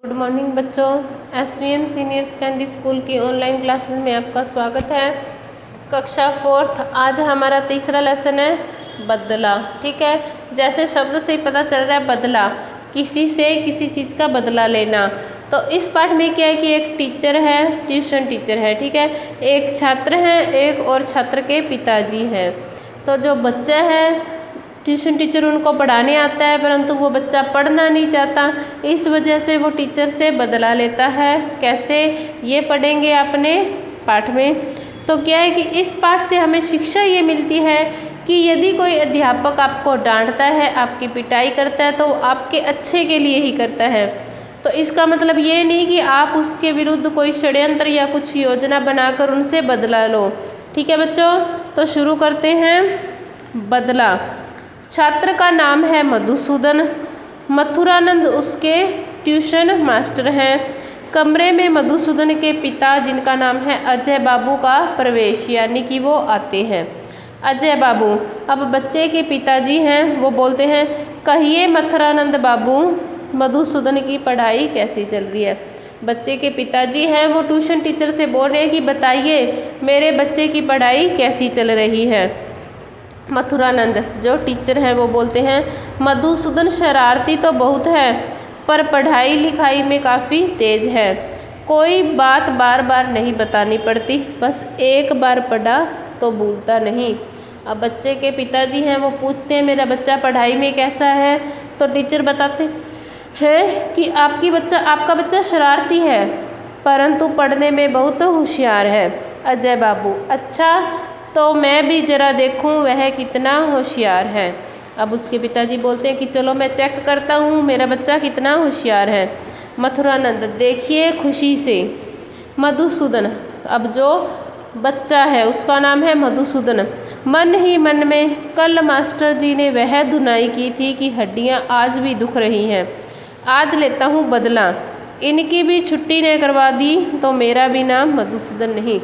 Good morning बच्चों। SVM senior secondary school की online classes में आपका स्वागत है। कक्षा 4th आज हमारा तीसरा लेसन है बदला। ठीक है, जैसे शब्द से ही पता चल रहा है बदला, किसी से किसी चीज़ का बदला लेना। तो इस पाठ में क्या है कि एक टीचर है, ट्यूशन टीचर है। ठीक है, एक छात्र है, एक और छात्र के पिताजी हैं। तो जो बच्चा है ट्यूशन टीचर उनको पढ़ाने आता है, परंतु वो बच्चा पढ़ना नहीं चाहता, इस वजह से वो टीचर से बदला लेता है। कैसे, ये पढ़ेंगे अपने पाठ में। तो क्या है कि इस पाठ से हमें शिक्षा ये मिलती है कि यदि कोई अध्यापक आपको डांटता है, आपकी पिटाई करता है, तो आपके अच्छे के लिए ही करता है। तो इसका मतलब ये नहीं कि आप उसके विरुद्ध कोई षड्यंत्र या कुछ योजना बनाकर उनसे बदला लो। ठीक है बच्चों, तो शुरू करते हैं। बदला। छात्र का नाम है मधुसूदन। मथुरानंद उसके ट्यूशन मास्टर हैं। कमरे में मधुसूदन के पिता, जिनका नाम है अजय बाबू, का प्रवेश, यानी कि वो आते हैं। अजय बाबू, अब बच्चे के पिताजी हैं, वो बोलते हैं, कहिए मथुरानंद बाबू, मधुसूदन की पढ़ाई कैसी चल रही है। बच्चे के पिताजी हैं, वो ट्यूशन टीचर से बोल रहे हैं कि बताइए मेरे बच्चे की पढ़ाई कैसी चल रही है। मथुरानंद जो टीचर हैं वो बोलते हैं, मधुसूदन शरारती तो बहुत है, पर पढ़ाई लिखाई में काफ़ी तेज है। कोई बात बार बार नहीं बतानी पड़ती, बस एक बार पढ़ा तो भूलता नहीं। अब बच्चे के पिताजी हैं, वो पूछते हैं मेरा बच्चा पढ़ाई में कैसा है। तो टीचर बताते हैं कि आपका बच्चा शरारती है, परंतु पढ़ने में बहुत होशियार है। अजय बाबू, अच्छा तो मैं भी ज़रा देखूं वह कितना होशियार है। अब उसके पिताजी बोलते हैं कि चलो मैं चेक करता हूँ मेरा बच्चा कितना होशियार है। मथुरानंद, देखिए खुशी से। मधुसूदन, अब जो बच्चा है उसका नाम है मधुसूदन, मन ही मन में, कल मास्टर जी ने वह धुनाई की थी कि हड्डियाँ आज भी दुख रही हैं। आज लेता हूँ बदला, इनकी भी छुट्टी ने करवा दी तो मेरा भी नाम मधुसूदन नहीं।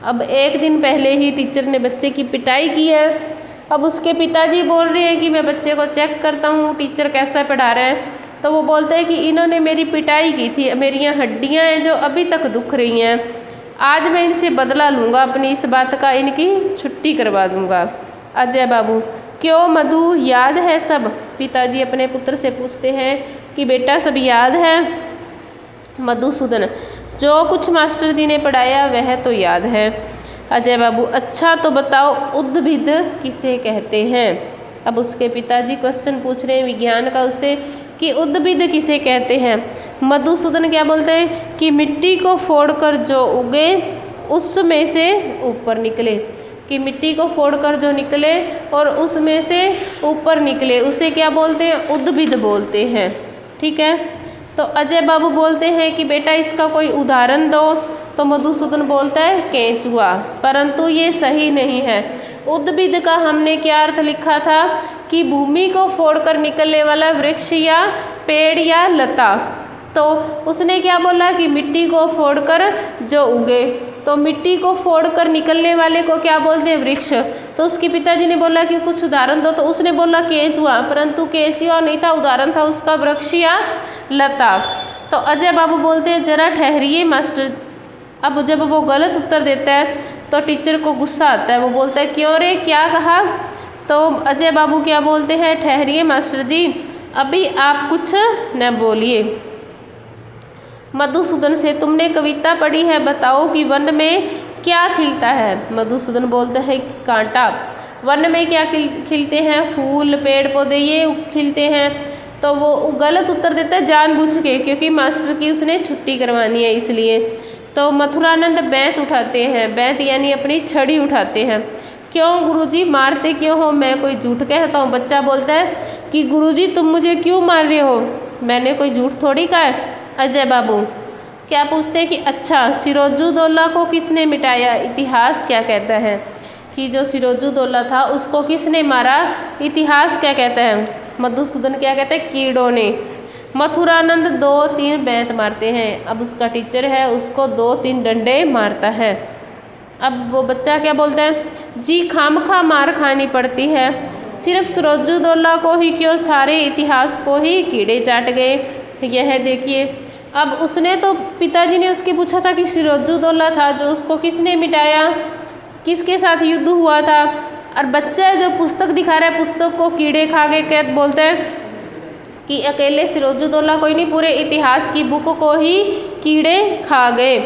अब एक दिन पहले ही टीचर ने बच्चे की पिटाई की है। अब उसके पिताजी बोल रहे हैं कि मैं बच्चे को चेक करता हूँ टीचर कैसा पढ़ा रहे हैं। तो वो बोलते हैं कि इन्होंने मेरी पिटाई की थी, मेरी यहाँ हड्डियाँ हैं जो अभी तक दुख रही हैं। आज मैं इनसे बदला लूँगा अपनी इस बात का, इनकी छुट्टी करवा दूँगा। अजय बाबू, क्यों मधु, याद है सब? पिताजी अपने पुत्र से पूछते हैं कि बेटा सब याद है? मधुसूदन, जो कुछ मास्टर जी ने पढ़ाया वह तो याद है। अजय बाबू, अच्छा तो बताओ उद्भिद किसे कहते हैं? अब उसके पिताजी क्वेश्चन पूछ रहे हैं विज्ञान का उससे कि उद्भिद किसे कहते हैं। मधुसूदन क्या बोलते हैं कि मिट्टी को फोड़कर जो उगे उसमें से ऊपर निकले, कि मिट्टी को फोड़कर जो निकले और उसमें से ऊपर निकले उसे क्या बोलते हैं? उद्भिद बोलते हैं। ठीक है, तो अजय बाबू बोलते हैं कि बेटा इसका कोई उदाहरण दो। तो मधुसूदन बोलता है केंचुआ, परंतु ये सही नहीं है। उद्भिद का हमने क्या अर्थ लिखा था कि भूमि को फोड़कर निकलने वाला वृक्ष या पेड़ या लता। तो उसने क्या बोला कि मिट्टी को फोड़कर जो उगे, तो मिट्टी को फोड़कर निकलने वाले को क्या बोलते हैं? वृक्ष। तो उसके पिताजी ने बोला कि कुछ उदाहरण दो, तो उसने बोला केंचुआ, परंतु केंचुआ नहीं था, उदाहरण था उसका वृक्ष या लता। तो अजय बाबू बोलते हैं जरा ठहरिए मास्टर। अब जब वो गलत उत्तर देता है तो टीचर को गुस्सा आता है, वो बोलता है क्यों रे, क्या कहा? तो अजय बाबू क्या बोलते हैं, ठहरिए मास्टर जी, अभी आप कुछ न बोलिए। मधुसूदन से, तुमने कविता पढ़ी है, बताओ कि वन में क्या खिलता है? मधुसूदन बोलता है कांटा। वन में क्या खिलते हैं? फूल, पेड़ पौधे, ये खिलते हैं। तो वो गलत उत्तर देता है जानबूझ के, क्योंकि मास्टर की उसने छुट्टी करवानी है इसलिए। तो मथुरानंद बैंत उठाते हैं, बैंत यानी अपनी छड़ी उठाते हैं। क्यों गुरुजी, मारते क्यों हो? मैं कोई झूठ कहता हूँ? बच्चा बोलता है कि गुरुजी तुम मुझे क्यों मार रहे हो, मैंने कोई झूठ थोड़ी कहा है। अजय बाबू क्या पूछते हैं कि अच्छा सिराजुद्दौला को किसने मिटाया? इतिहास क्या कहता है कि जो सिराजुद्दौला था उसको किसने मारा? इतिहास क्या कहता है? मधुसूदन क्या कहते हैं? कीड़ों ने। मथुरानंद 2-3 बैंत मारते हैं। अब उसका टीचर है उसको 2-3 डंडे मारता है। अब वो बच्चा क्या बोलता है, जी खामखा मार खानी पड़ती है, सिर्फ सिराजुद्दौला को ही क्यों, सारे इतिहास को ही कीड़े चाट गए। यह देखिए अब उसने तो पिताजी ने उसकी पूछा था कि सिराजुद्दौला था जो उसको किसने मिटाया, किसके साथ युद्ध हुआ था। और बच्चा है जो पुस्तक दिखा रहा है, पुस्तक को कीड़े खा गए। कैद बोलते हैं कि अकेले सिराजुद्दौला कोई नहीं, पूरे इतिहास की बुक को ही कीड़े खा गए।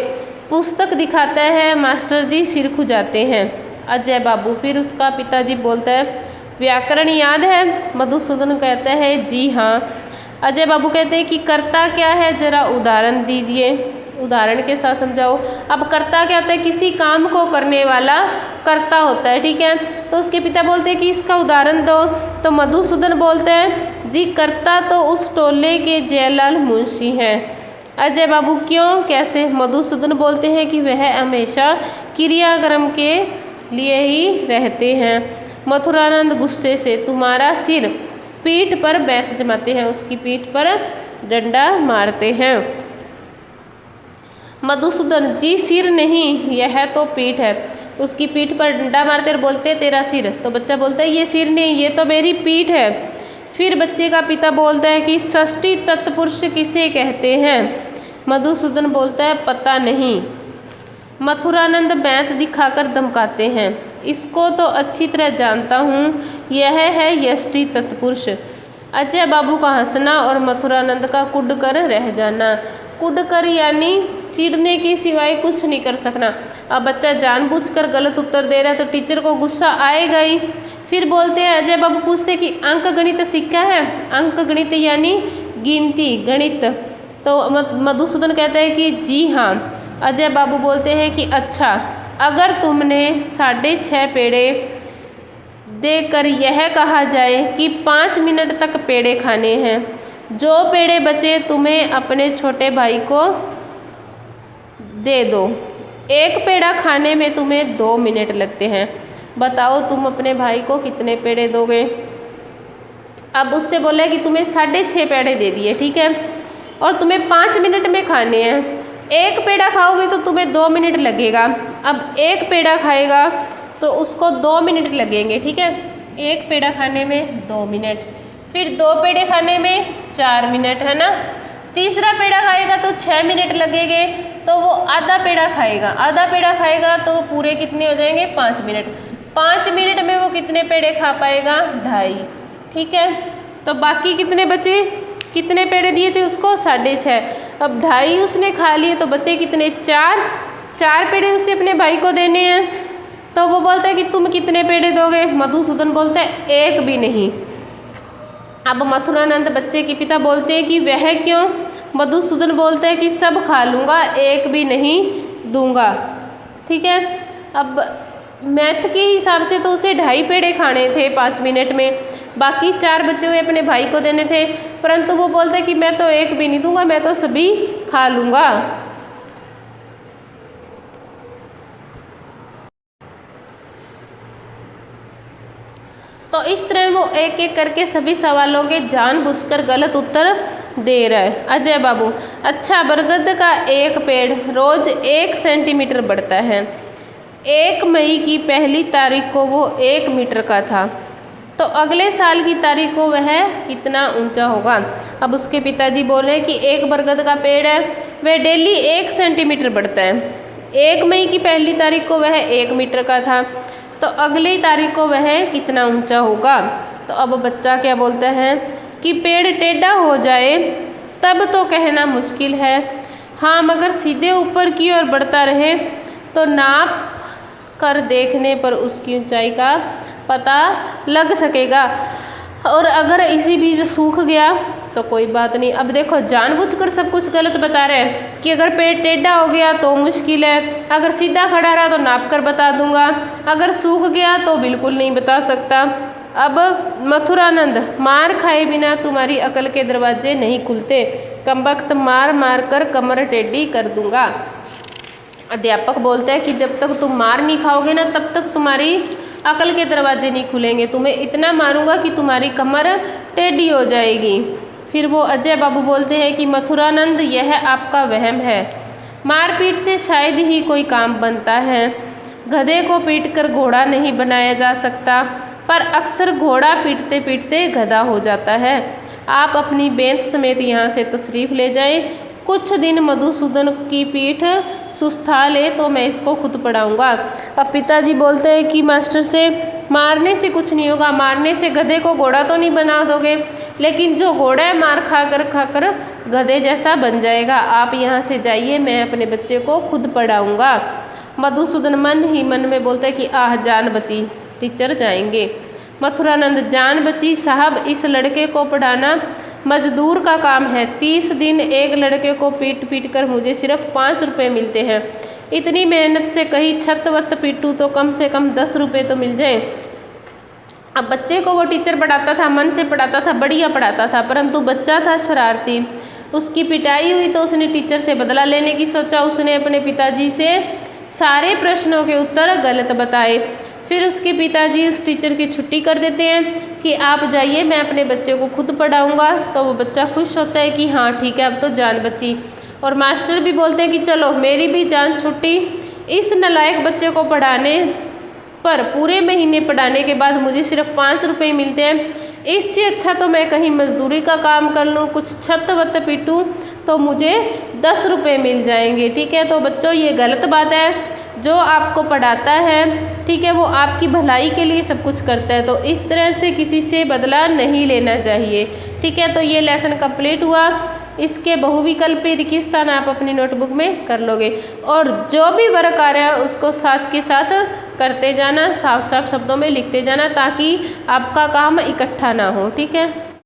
पुस्तक दिखाता है, मास्टर जी सिर खुजाते हैं। अजय बाबू फिर उसका पिताजी बोलता है व्याकरण याद है? मधुसूदन कहता है जी हाँ। अजय बाबू कहते हैं कि कर्ता क्या है, जरा उदाहरण दीजिए, उदाहरण के साथ समझाओ। अब कर्ता क्या होता है? किसी काम को करने वाला कर्ता होता है, ठीक है। तो उसके पिता बोलते हैं कि इसका उदाहरण दो। तो मधुसूदन बोलते हैं जी कर्ता तो उस टोले के जयलाल मुंशी हैं। अजय बाबू क्यों, कैसे? मधुसूदन बोलते हैं कि वह हमेशा क्रियाक्रम के लिए ही रहते हैं। मथुरानंद गुस्से से तुम्हारा सिर, पीठ पर बैठ जमाते हैं, उसकी पीठ पर डंडा मारते हैं। मधुसूदन जी सिर नहीं, यह तो पीठ है। उसकी पीठ पर डंडा मारते और बोलते तेरा सिर। तो बच्चा बोलता है ये सिर नहीं, ये तो मेरी पीठ है। फिर बच्चे का पिता बोलता है कि षष्ठी तत्पुरुष किसे कहते हैं? मधुसूदन बोलता है पता नहीं। मथुरानंद बैंत दिखाकर धमकाते हैं, इसको तो अच्छी तरह जानता हूँ, यह है यष्टि तत्पुरुष। अजय बाबू का हंसना और मथुरानंद का कुड कर रह जाना। कुड कर यानी चिढ़ने के सिवाय कुछ नहीं कर सकना। अब बच्चा जानबूझकर गलत उत्तर दे रहा है तो टीचर को गुस्सा आएगा ही। फिर बोलते हैं, अजय बाबू पूछते हैं कि अंक गणित सीखा है? अंक गणित यानी गिनती, गणित। तो मधुसूदन कहता है कि जी हाँ। अजय बाबू बोलते हैं कि अच्छा, अगर तुमने 6.5 पेड़े देकर यह कहा जाए कि 5 मिनट तक पेड़े खाने हैं, जो पेड़े बचे तुम्हें अपने छोटे भाई को दे दो। एक पेड़ा खाने में तुम्हें 2 मिनट लगते हैं, बताओ तुम अपने भाई को कितने पेड़े दोगे? अब उससे बोला कि तुम्हें 6.5 पेड़े दे दिए, ठीक है, और तुम्हें 5 मिनट में खाने हैं। एक पेड़ा खाओगे तो तुम्हें 2 मिनट लगेगा। अब एक पेड़ा खाएगा तो उसको 2 मिनट लगेंगे, ठीक है। एक पेड़ा खाने में 2 मिनट, फिर 2 पेड़े खाने में 4 मिनट, है ना। तीसरा पेड़ा खाएगा तो 6 मिनट लगेंगे, तो वो आधा पेड़ा खाएगा। आधा पेड़ा खाएगा तो पूरे कितने हो जाएंगे? 5 मिनट। 5 मिनट में वो कितने पेड़े खा पाएगा? 2.5, ठीक है। तो बाकी कितने बचे? कितने पेड़े दिए थे उसको? 6.5। अब 2.5 उसने खा लिए तो बचे कितने? 4 पेड़े उसे अपने भाई को देने हैं। तो वो बोलता है कि तुम कितने पेड़े दोगे? मधुसूदन बोलता है एक भी नहीं। अब मथुरानंद बच्चे के पिता बोलते हैं कि वह क्यों? मधुसूदन बोलता है कि सब खा लूँगा, एक भी नहीं दूंगा, ठीक है। अब मैथ के हिसाब से तो उसे 2.5 पेड़े खाने थे 5 मिनट में, बाकी 4 बचे हुए अपने भाई को देने थे, परंतु वो बोलते कि मैं तो एक भी नहीं दूंगा, मैं तो सभी खा लूँगा। तो इस तरह वो एक एक करके सभी सवालों के जानबूझकर गलत उत्तर दे रहा है। अजय बाबू, अच्छा, बरगद का एक पेड़ रोज 1 सेंटीमीटर बढ़ता है। 1 मई की पहली तारीख को वो 1 मीटर का था, तो अगले साल की तारीख को वह कितना ऊंचा होगा? अब उसके पिताजी बोल रहे हैं कि एक बरगद का पेड़ है, वह डेली 1 सेंटीमीटर बढ़ता है। 1 मई की पहली तारीख को वह 1 मीटर का था, तो अगली तारीख को वह कितना ऊंचा होगा? तो अब बच्चा क्या बोलता है कि पेड़ टेढ़ा हो जाए तब तो कहना मुश्किल है, हाँ मगर सीधे ऊपर की ओर बढ़ता रहे तो नाप कर देखने पर उसकी ऊंचाई का पता लग सकेगा। और अगर इसी बीच सूख गया तो कोई बात नहीं। अब देखो, जानबूझकर सब कुछ गलत बता रहे हैं कि अगर पेड़ टेढ़ा हो गया तो मुश्किल है, अगर सीधा खड़ा रहा तो नाप कर बता दूंगा, अगर सूख गया तो बिल्कुल नहीं बता सकता। अब मथुरानंद, मार खाए बिना तुम्हारी अकल के दरवाजे नहीं खुलते, कमबख्त मार मार कर कमर टेढ़ी कर दूंगा। अध्यापक बोलता है कि जब तक तुम मार नहीं खाओगे ना तब तक तुम्हारी अकल के दरवाजे नहीं खुलेंगे, तुम्हें इतना मारूंगा कि तुम्हारी कमर टेढ़ी हो जाएगी। फिर वो अजय बाबू बोलते हैं कि मथुरानंद, यह आपका वहम है, मारपीट से शायद ही कोई काम बनता है। गधे को पीटकर घोड़ा नहीं बनाया जा सकता, पर अक्सर घोड़ा पीटते पीटते गधा हो जाता है। आप अपनी बेंत समेत यहाँ से तशरीफ़ ले जाएं, कुछ दिन मधुसूदन की पीठ सुस्ता ले तो मैं इसको खुद पढ़ाऊँगा। अब पिताजी बोलते हैं कि मास्टर से मारने से कुछ नहीं होगा, मारने से गधे को घोड़ा तो नहीं बना दोगे, लेकिन जो घोड़ा है मार खाकर गधे जैसा बन जाएगा। आप यहाँ से जाइए, मैं अपने बच्चे को खुद पढ़ाऊँगा। मधुसूदन मन ही मन में बोलते कि आह जान बची, टीचर जाएंगे। मथुरानंद जान बची साहब, इस लड़के को पढ़ाना मजदूर का काम है। 30 दिन एक लड़के को पीट कर मुझे सिर्फ 5 रुपये मिलते हैं। इतनी मेहनत से कहीं छत वत पीटूँ तो कम से कम 10 रुपये तो मिल जाए। अब बच्चे को वो टीचर पढ़ाता था, मन से पढ़ाता था, बढ़िया पढ़ाता था, परंतु बच्चा था शरारती। उसकी पिटाई हुई तो उसने टीचर से बदला लेने की सोचा। उसने अपने पिताजी से सारे प्रश्नों के उत्तर गलत बताए। फिर उसके पिताजी उस टीचर की छुट्टी कर देते हैं कि आप जाइए, मैं अपने बच्चे को खुद पढ़ाऊँगा। तो वो बच्चा खुश होता है कि हाँ ठीक है, अब तो जान बची। और मास्टर भी बोलते हैं कि चलो मेरी भी जान छुट्टी। इस नालायक बच्चे को पढ़ाने पर पूरे महीने पढ़ाने के बाद मुझे सिर्फ 5 रुपये मिलते हैं। इससे अच्छा तो मैं कहीं मजदूरी का काम कर लूँ, कुछ छत वत पीटूँ तो मुझे 10 रुपये मिल जाएंगे। ठीक है, तो बच्चों ये गलत बात है। जो आपको पढ़ाता है, ठीक है, वो आपकी भलाई के लिए सब कुछ करता है, तो इस तरह से किसी से बदला नहीं लेना चाहिए। ठीक है, तो ये लेसन कंप्लीट हुआ। इसके बहुविकल्पी रिक्त स्थान आप अपनी नोटबुक में कर लोगे, और जो भी वर्क आ रहा है उसको साथ के साथ करते जाना, साफ साफ शब्दों में लिखते जाना, ताकि आपका काम इकट्ठा ना हो। ठीक है।